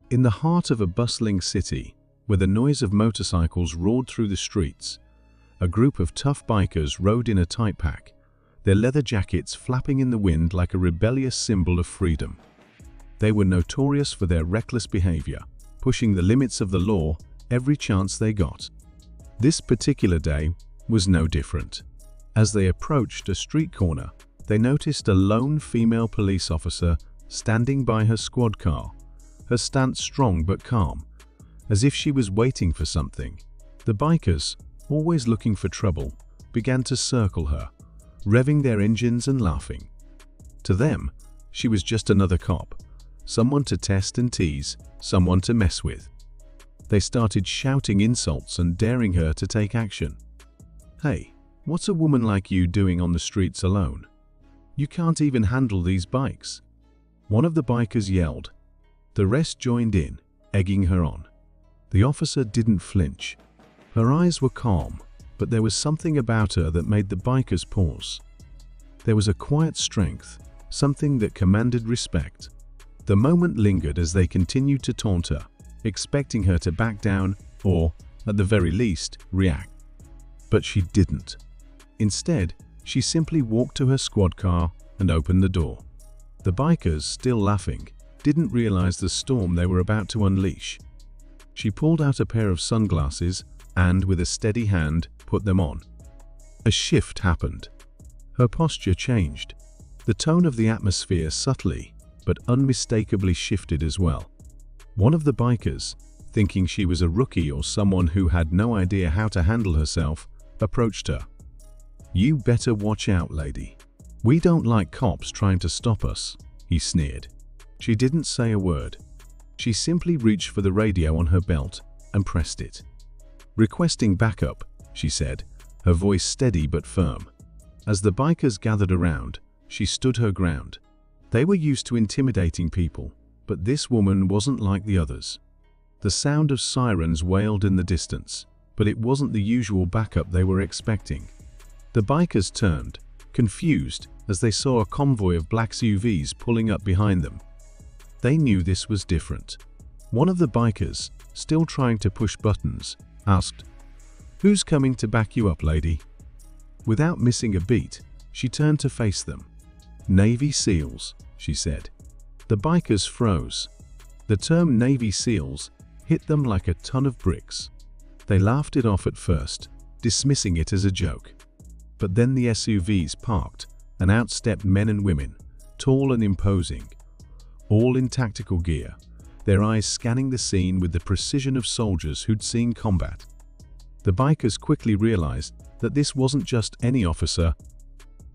In the heart of a bustling city, where the noise of motorcycles roared through the streets, a group of tough bikers rode in a tight pack, their leather jackets flapping in the wind like a rebellious symbol of freedom. They were notorious for their reckless behavior, pushing the limits of the law every chance they got. This particular day was no different. As they approached a street corner, they noticed a lone female police officer standing by her squad car, her stance strong but calm, as if she was waiting for something. The bikers, always looking for trouble, began to circle her, revving their engines and laughing. To them, she was just another cop, someone to test and tease, someone to mess with. They started shouting insults and daring her to take action. "Hey, what's a woman like you doing on the streets alone? You can't even handle these bikes," one of the bikers yelled. The rest joined in, egging her on. The officer didn't flinch. Her eyes were calm, but there was something about her that made the bikers pause. There was a quiet strength, something that commanded respect. The moment lingered as they continued to taunt her, expecting her to back down or, at the very least, react. But she didn't. Instead, she simply walked to her squad car and opened the door. The bikers, still laughing, didn't realize the storm they were about to unleash. She pulled out a pair of sunglasses and, with a steady hand, put them on. A shift happened. Her posture changed. The tone of the atmosphere subtly but unmistakably shifted as well. One of the bikers, thinking she was a rookie or someone who had no idea how to handle herself, approached her. "You better watch out, lady. We don't like cops trying to stop us," he sneered. She didn't say a word. She simply reached for the radio on her belt and pressed it. "Requesting backup," she said, her voice steady but firm. As the bikers gathered around, she stood her ground. They were used to intimidating people, but this woman wasn't like the others. The sound of sirens wailed in the distance, but it wasn't the usual backup they were expecting. The bikers turned, confused, as they saw a convoy of black SUVs pulling up behind them. They knew this was different. One of the bikers, still trying to push buttons, asked, "Who's coming to back you up, lady?" Without missing a beat, she turned to face them. "Navy SEALs," she said. The bikers froze. The term Navy SEALs hit them like a ton of bricks. They laughed it off at first, dismissing it as a joke. But then the SUVs parked, and out stepped men and women, tall and imposing, all in tactical gear, their eyes scanning the scene with the precision of soldiers who'd seen combat. The bikers quickly realized that this wasn't just any officer.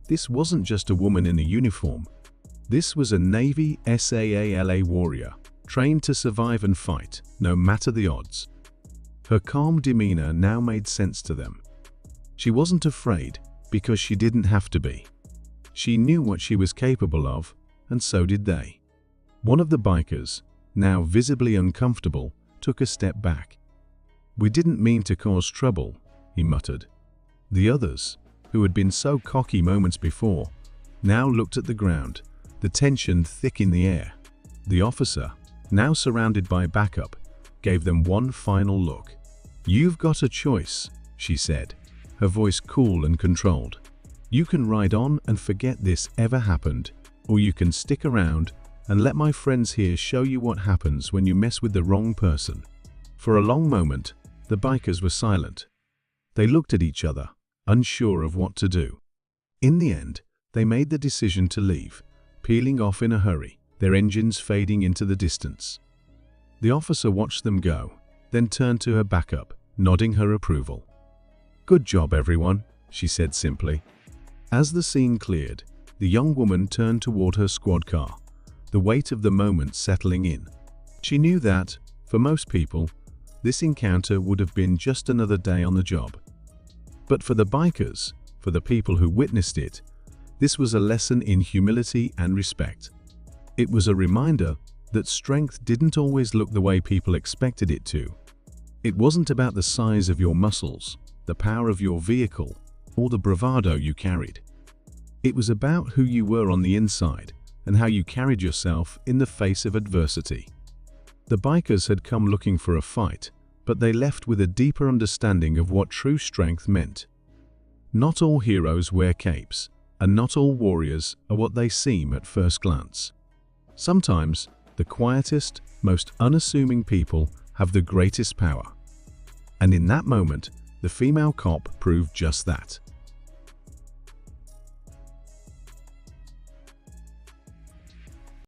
This wasn't just a woman in a uniform. This was a Navy SAALA warrior, trained to survive and fight, no matter the odds. Her calm demeanor now made sense to them. She wasn't afraid because she didn't have to be. She knew what she was capable of, and so did they. One of the bikers, now visibly uncomfortable, took a step back. "We didn't mean to cause trouble," he muttered. The others, who had been so cocky moments before, now looked at the ground, the tension thick in the air. The officer, now surrounded by backup, gave them one final look. "You've got a choice," she said, her voice cool and controlled. "You can ride on and forget this ever happened, or you can stick around and let my friends here show you what happens when you mess with the wrong person." For a long moment, the bikers were silent. They looked at each other, unsure of what to do. In the end, they made the decision to leave, peeling off in a hurry, their engines fading into the distance. The officer watched them go, then turned to her backup, nodding her approval. "Good job, everyone," she said simply. As the scene cleared, the young woman turned toward her squad car, the weight of the moment settling in. She knew that, for most people, this encounter would have been just another day on the job. But for the bikers, for the people who witnessed it, this was a lesson in humility and respect. It was a reminder that strength didn't always look the way people expected it to. It wasn't about the size of your muscles, the power of your vehicle, or the bravado you carried. It was about who you were on the inside and how you carried yourself in the face of adversity. The bikers had come looking for a fight, but they left with a deeper understanding of what true strength meant. Not all heroes wear capes, and not all warriors are what they seem at first glance. Sometimes, the quietest, most unassuming people have the greatest power. And in that moment, the female cop proved just that.